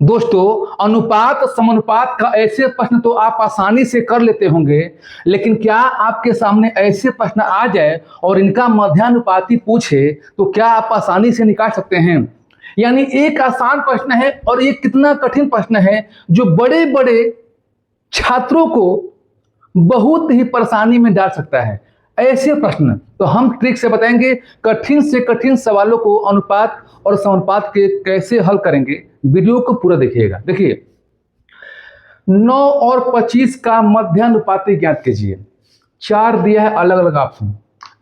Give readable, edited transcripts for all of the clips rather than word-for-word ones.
दोस्तों, अनुपात समानुपात का ऐसे प्रश्न तो आप आसानी से कर लेते होंगे, लेकिन क्या आपके सामने ऐसे प्रश्न आ जाए और इनका मध्यानुपाती पूछे तो क्या आप आसानी से निकाल सकते हैं? यानी एक आसान प्रश्न है और एक कितना कठिन प्रश्न है जो बड़े बड़े छात्रों को बहुत ही परेशानी में डाल सकता है। ऐसे प्रश्न तो हम ट्रिक से बताएंगे। कठिन से कठिन सवालों को अनुपात और समानुपात के कैसे हल करेंगे, वीडियो को पूरा देखिएगा। देखिए, 9 और 25 का मध्यानुपाती ज्ञात कीजिए। 4 दिया है अलग अलग ऑप्शन।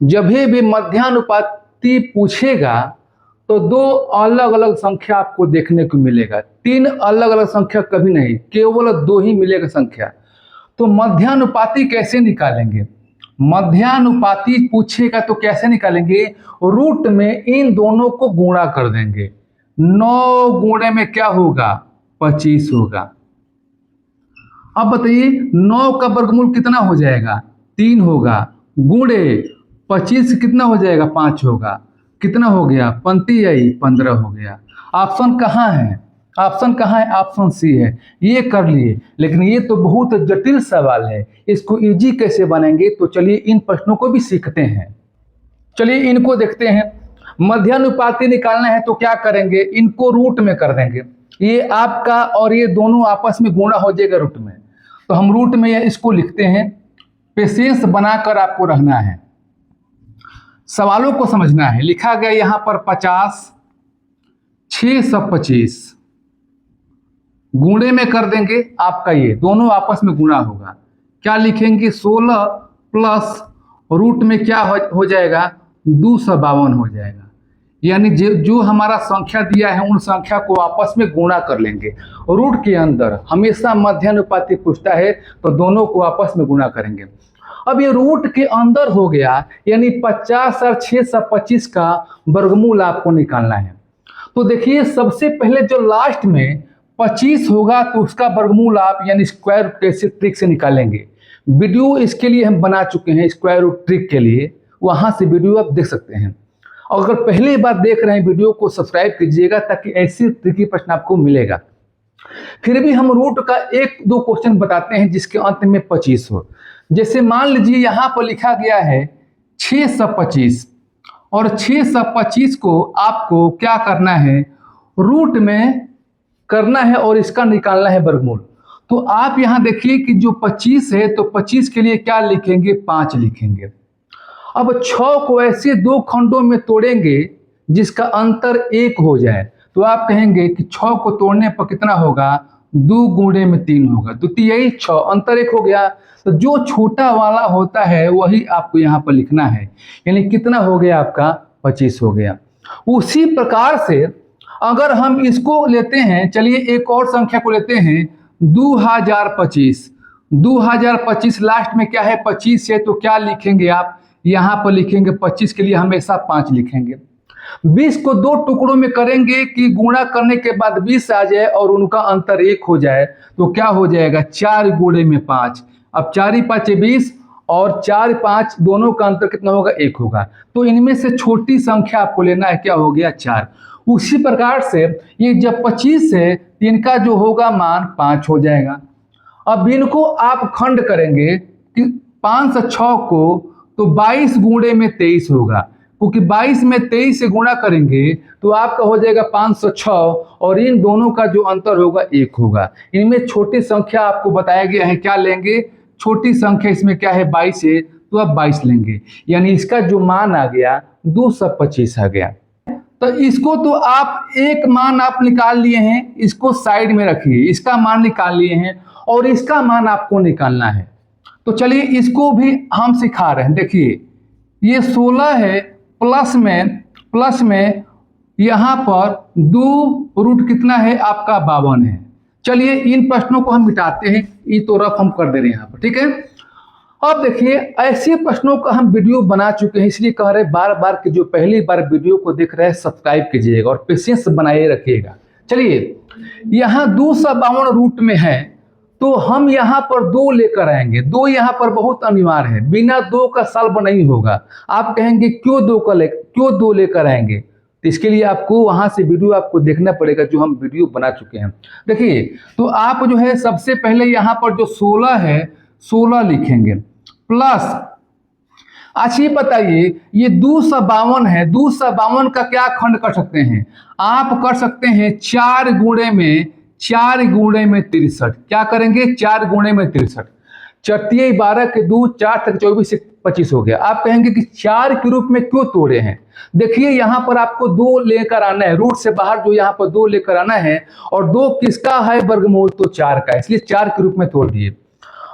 जब भी मध्यानुपाती पूछेगा तो 2 अलग अलग संख्या आपको देखने को मिलेगा। 3 अलग अलग संख्या कभी नहीं, केवल 2 ही मिलेगा संख्या। तो मध्यानुपाती कैसे निकालेंगे? मध्यानुपाती पूछेगा तो कैसे निकालेंगे? रूट में इन दोनों को गुणा कर देंगे। 9 गुणे में क्या होगा? 25 होगा। अब बताइए 9 का वर्गमूल कितना हो जाएगा? 3 होगा। गुणे 25 कितना हो जाएगा? 5 होगा। कितना हो गया? पंक्ति आई 15 हो गया। ऑप्शन कहाँ है? ऑप्शन कहाँ है? ऑप्शन सी है। ये कर लिए, लेकिन ये तो बहुत जटिल सवाल है। इसको इजी कैसे बनेंगे? तो चलिए इन प्रश्नों को भी सीखते हैं। चलिए इनको देखते हैं। मध्यानुपाती निकालना है तो क्या करेंगे? इनको रूट में कर देंगे। ये आपका और ये दोनों आपस में गुणा हो जाएगा रूट में। तो हम रूट में इसको लिखते हैं। पेशेंस बनाकर आपको रहना है, सवालों को समझना है। लिखा गया यहाँ पर 50, 625 गुणे में कर देंगे। आपका ये दोनों आपस में गुणा होगा। क्या लिखेंगे? 16 प्लस रूट में क्या हो जाएगा? 252 हो जाएगा। यानी जो हमारा संख्या दिया है उन संख्या को आपस में गुणा कर लेंगे। रूट के अंदर हमेशा मध्यानुपाती पूछता है तो दोनों को आपस में गुणा करेंगे। अब ये रूट के अंदर हो गया, यानी 50 और 625 का वर्गमूल आपको निकालना है। तो देखिए, सबसे पहले जो लास्ट में 25 होगा तो उसका वर्गमूल आप यानी स्क्वायर रूट कैसे ट्रिक से निकालेंगे। वीडियो इसके लिए हम बना चुके हैं, स्क्वायर रूट ट्रिक के लिए। वहां से वीडियो आप देख सकते हैं। और अगर पहली बार देख रहे हैं, वीडियो को सब्सक्राइब कीजिएगा ताकि ऐसी ट्रिकी प्रश्न आपको मिलेगा। फिर भी हम रूट का 1-2 क्वेश्चन बताते हैं जिसके अंत में 25 हो। जैसे मान लीजिए यहाँ पर लिखा गया है 625 और 625 को आपको क्या करना है? रूट में करना है और इसका निकालना है वर्गमूल। तो आप यहाँ देखिए कि जो 25 है तो 25 के लिए क्या लिखेंगे? 5 लिखेंगे। अब 6 को ऐसे 2 खंडों में तोड़ेंगे जिसका अंतर 1 हो जाए तो आप कहेंगे कि 6 को तोड़ने पर कितना होगा? 2 गुणे में 3 होगा। द्वितीय 6, अंतर 1 हो गया। तो जो छोटा वाला होता है वही आपको यहाँ पर लिखना है। यानी कितना हो गया आपका? 25 हो गया। उसी प्रकार से अगर हम इसको लेते हैं, चलिए एक और संख्या को लेते हैं 2025। 2025 लास्ट में क्या है? 25 है तो क्या लिखेंगे आप? यहाँ पर लिखेंगे 25 के लिए हमेशा 5 लिखेंगे। 20 को 2 टुकड़ों में करेंगे कि गुणा करने के बाद 20 आ जाए और उनका अंतर 1 हो जाए तो क्या हो जाएगा? 4 गुणे में 5। अब 4 5 20 और 4 5 दोनों का अंतर कितना होगा? 1 होगा। तो इनमें से छोटी संख्या आपको लेना है। क्या हो गया? 4। उसी प्रकार से ये जब 25 है इनका जो होगा मान 5 हो जाएगा। अब इनको आप खंड करेंगे कि 5 से 6 को तो 22 गुणे में 23 होगा, क्योंकि 22 में 23 से गुणा करेंगे तो आपका हो जाएगा 506 और इन दोनों का जो अंतर होगा 1 होगा। इनमें छोटी संख्या आपको बताया गया है। क्या लेंगे? छोटी संख्या इसमें क्या है? 22 है तो आप 22 लेंगे। यानी इसका जो मान आ गया 225 आ गया। तो इसको तो आप एक मान आप निकाल लिए हैं, इसको साइड में रखिए। इसका मान निकाल लिए हैं और इसका मान आपको निकालना है। तो चलिए इसको भी हम सिखा रहे हैं। देखिए ये 16 है, प्लस में यहाँ पर 2 रूट कितना है आपका? 52 है। चलिए इन प्रश्नों को हम मिटाते हैं। ये तो रफ हम कर दे रहे हैं यहाँ पर, ठीक है। अब देखिए ऐसे प्रश्नों का हम वीडियो बना चुके हैं, इसलिए कह रहे बार बार कि जो पहली बार वीडियो को देख रहे हैं सब्सक्राइब कीजिएगा और पेशेंस बनाए रखिएगा। चलिए यहाँ 252 रूट में है तो हम यहाँ पर 2 लेकर आएंगे। 2 यहाँ पर बहुत अनिवार्य है, बिना 2 का सॉल्व नहीं होगा। आप कहेंगे क्यों 2 लेकर आएंगे? तो इसके लिए आपको वहां से वीडियो आपको देखना पड़ेगा जो हम वीडियो बना चुके हैं। देखिए, तो आप जो है सबसे पहले यहाँ पर जो 16 है 16 लिखेंगे प्लस, अच्छा ये बताइए ये 252 है, 252 का क्या खंड कर सकते हैं? आप कर सकते हैं 4 गुणे में 63। क्या करेंगे? 4 गुणे में 63। चौतीय 12 के 2 4 तक 24 से 25 हो गया। आप कहेंगे कि 4 के रूप में क्यों तोड़े हैं? देखिए यहाँ पर आपको 2 लेकर आना है, रूट से बाहर जो यहाँ पर 2 लेकर आना है, और 2 किसका है? वर्गमूल तो 4 का, इसलिए 4 के रूप में तोड़ दिए।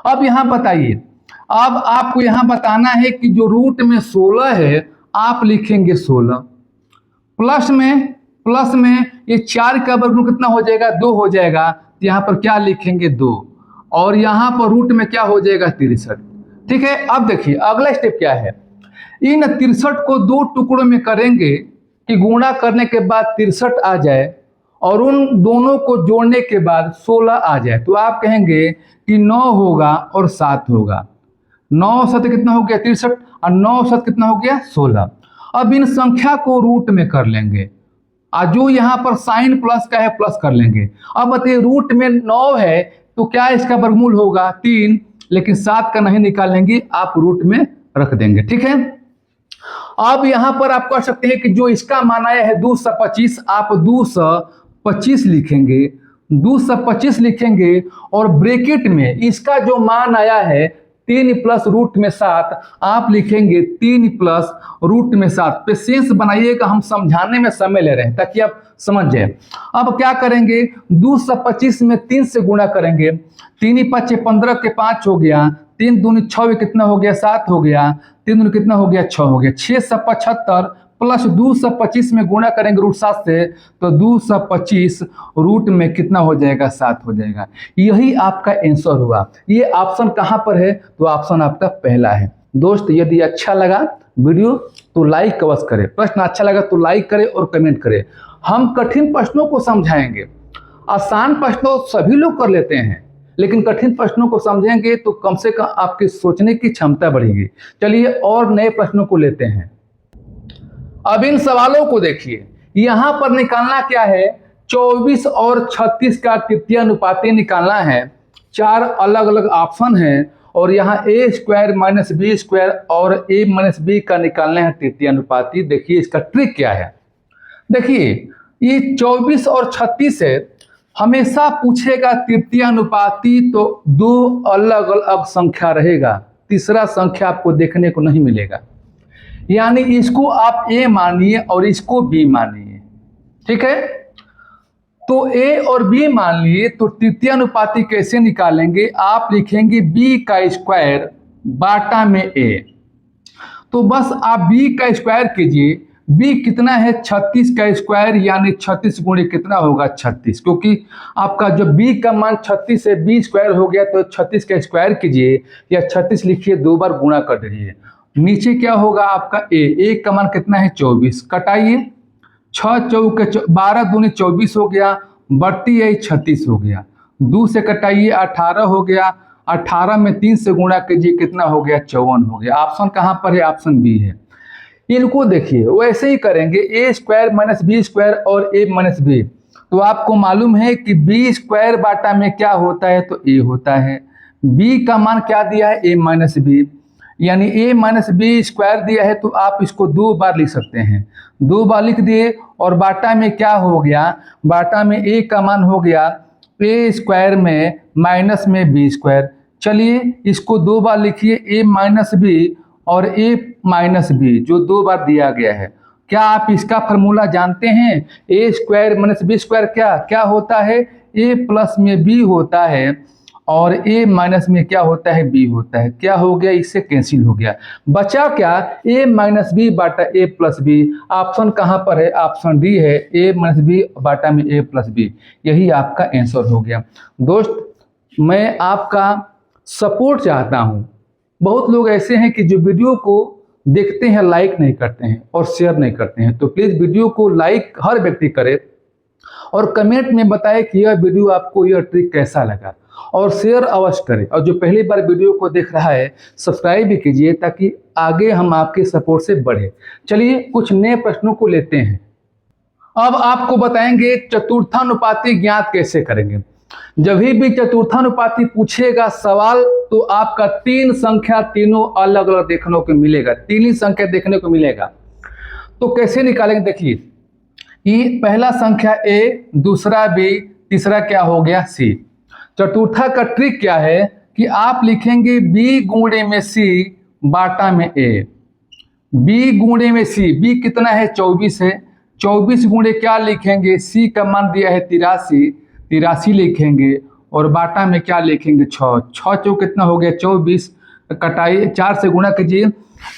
अब यहाँ बताइए, अब आपको यहाँ बताना है कि जो रूट में 16 है आप लिखेंगे 16, प्लस में ये 4 का वर्गमूल कितना हो जाएगा? 2 हो जाएगा। तो यहाँ पर क्या लिखेंगे? 2, और यहाँ पर रूट में क्या हो जाएगा? 63। ठीक है, अब देखिए अगला स्टेप क्या है। इन 63 को 2 टुकड़ों में करेंगे कि गुणा करने के बाद 63 आ जाए और उन दोनों को जोड़ने के बाद 16 आ जाए। तो आप कहेंगे कि 9 होगा और 7 होगा। 9 7 कितना हो गया? 63, और 9 7 कितना हो गया? 16। अब इन संख्या को रूट में कर लेंगे, और जो यहाँ पर साइन प्लस का है प्लस कर लेंगे। अब बताइए रूट में 9 है तो क्या इसका वर्गमूल होगा? 3, लेकिन 7 का नहीं निकालेंगे, आप रूट में रख देंगे। ठीक है, अब यहाँ पर आप कर सकते हैं कि जो इसका मान आया है 225, आप 225 लिखेंगे, 225 लिखेंगे, और ब्रैकेट में इसका जो मान आया है 3 प्लस रूट में 7, आप लिखेंगे 3 प्लस रूट में 7। पेशेंस बनाइएगा, हम समझाने में समय ले रहे हैं ताकि आप समझ जाए। अब क्या करेंगे? 225 में 3 से गुणा करेंगे, 3 5 15 के 5 हो गया, 3 दूनी 6 कितना हो गया? 7 हो गया, 3 दूनी कितना हो गया? 6 हो गया। 675 प्लस 225 में गुणा करेंगे रूट 7 से, तो 225 रूट में कितना हो जाएगा? 7 हो जाएगा। यही आपका आंसर हुआ। ये ऑप्शन कहाँ पर है? तो ऑप्शन आपका पहला है। दोस्त यदि अच्छा लगा वीडियो तो लाइक अवश्य करें, प्रश्न अच्छा लगा तो लाइक करें और कमेंट करें। हम कठिन प्रश्नों को समझाएंगे, आसान प्रश्नों सभी लोग कर लेते हैं, लेकिन कठिन प्रश्नों को समझेंगे तो कम से कम आपकी सोचने की क्षमता बढ़ेगी। चलिए और नए प्रश्नों को लेते हैं। अब इन सवालों को देखिए, यहां पर निकालना क्या है? 24 और 36 का तृतीयानुपाती निकालना है। 4 अलग अलग ऑप्शन हैं, और यहाँ a square minus b square और a माइनस बी का निकालना है तृतीयानुपाती। देखिए इसका ट्रिक क्या है। देखिए ये 24 और 36 है, हमेशा पूछेगा तृतीयानुपाती तो 2 अलग अलग संख्या रहेगा, तीसरा संख्या आपको देखने को नहीं मिलेगा। यानी इसको आप a मानिए और इसको b मानिए। ठीक है, तो a और b मान लिए, तो तृतीयानुपाती कैसे निकालेंगे? आप लिखेंगे b का स्क्वायर बाटा में a। तो बस आप b का स्क्वायर कीजिए। b कितना है? 36 का स्क्वायर, यानी 36 गुणे कितना होगा? 36। क्योंकि आपका जो b का मान 36 है, b स्क्वायर हो गया, तो 36 का स्क्वायर कीजिए या 36 लिखिए, 2 बार गुणा कर दीजिए। नीचे क्या होगा आपका a का मान कितना है? 24। कटाइए, 6 चौके 12 दूनी 24 हो गया, बढ़ती है 36 हो गया। 2 से कटाइए 18 हो गया, 18 में 3 से गुणा कीजिए, कितना हो गया? 54 हो गया। ऑप्शन कहाँ पर है? ऑप्शन बी है। इनको देखिए वैसे ही करेंगे, a square minus b square और a माइनस बी। तो आपको मालूम है कि b स्क्वायर बाटा में क्या होता है? तो a होता है। b का मान क्या दिया है? a माइनस बी, यानी a माइनस बी स्क्वायर दिया है, तो आप इसको 2 बार लिख सकते हैं। 2 बार लिख दिए, और बाटा में क्या हो गया? बाटा में a का मान हो गया a स्क्वायर में माइनस में b स्क्वायर। चलिए इसको 2 बार लिखिए, a माइनस बी और a माइनस बी, जो 2 बार दिया गया है। क्या आप इसका फॉर्मूला जानते हैं? a square minus b square क्या क्या होता है? a प्लस में b होता है, और a माइनस में क्या होता है? b होता है। क्या हो गया? इससे कैंसिल हो गया। बचा क्या? a माइनस बी बाटा a प्लस बी। ऑप्शन कहाँ पर है? ऑप्शन डी है, a माइनस बी बाटा में a प्लस बी। यही आपका आंसर हो गया। दोस्त मैं आपका सपोर्ट चाहता हूँ। बहुत लोग ऐसे हैं कि जो वीडियो को देखते हैं लाइक नहीं करते हैं और शेयर नहीं करते हैं, तो प्लीज़ वीडियो को लाइक हर व्यक्ति करे और कमेंट में बताए कि यह वीडियो आपको यह ट्रिक कैसा लगा, और शेयर अवश्य करें। और जो पहली बार वीडियो को देख रहा है सब्सक्राइब भी कीजिए, ताकि आगे हम आपके सपोर्ट से बढ़े। चलिए कुछ नए प्रश्नों को लेते हैं। अब आपको बताएंगे चतुर्थानुपाती ज्ञात कैसे करेंगे। जब भी चतुर्थानुपाती पूछेगा सवाल तो आपका तीन संख्या तीनों अलग अलग देखने को मिलेगा, तीन ही संख्या देखने को मिलेगा। तो कैसे निकालेंगे, देखिए ये पहला संख्या ए, दूसरा बी, तीसरा क्या हो गया सी। चतुर्था का ट्रिक क्या है कि आप लिखेंगे बी गुणे में सी बाटा में ए। बी गुणे में सी, बी कितना है 24 है, 24 गुणे क्या लिखेंगे, सी का मान दिया है 83, 83 लिखेंगे और बाटा में क्या लिखेंगे 6, 6 चौक कितना हो गया 24, कटाई 4 से गुणा कीजिए,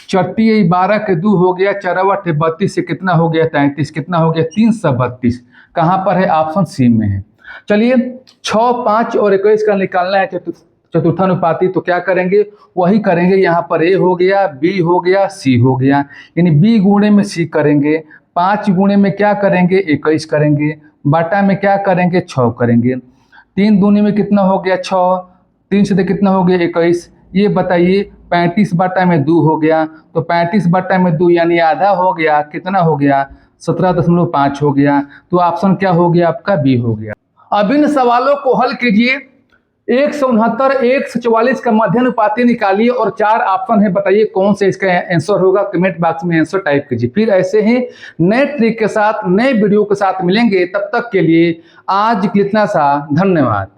4 12 के 2 हो गया, 4 8 32 से कितना हो गया 33, कितना हो गया 332। कहाँ पर है, ऑप्शन सी में है। चलिए 6, 5 और 21 का निकालना है चतुर्थानुपाती, तो क्या करेंगे, वही करेंगे। यहाँ पर ए हो गया, बी हो गया, सी हो गया, यानी बी गुणे में सी करेंगे, 5 गुणे में क्या करेंगे 21 करेंगे, बाटा में क्या करेंगे 6 करेंगे, 3 दूनी में कितना हो गया 6, 3 से कितना हो गया 21। ये बताइए 35 बाटा में 2 हो गया, तो 35 बाटा में 2 यानी आधा हो गया, कितना हो गया 17.5 हो गया। तो ऑप्शन क्या हो गया आपका, बी हो गया। अब इन सवालों को हल कीजिए, 169, 144 का मध्यानुपाती निकालिए और 4 ऑप्शन है, बताइए कौन से इसका आंसर होगा। कमेंट बॉक्स में आंसर टाइप कीजिए। फिर ऐसे ही नए ट्रिक के साथ नए वीडियो के साथ मिलेंगे, तब तक के लिए आज इतना सा, धन्यवाद।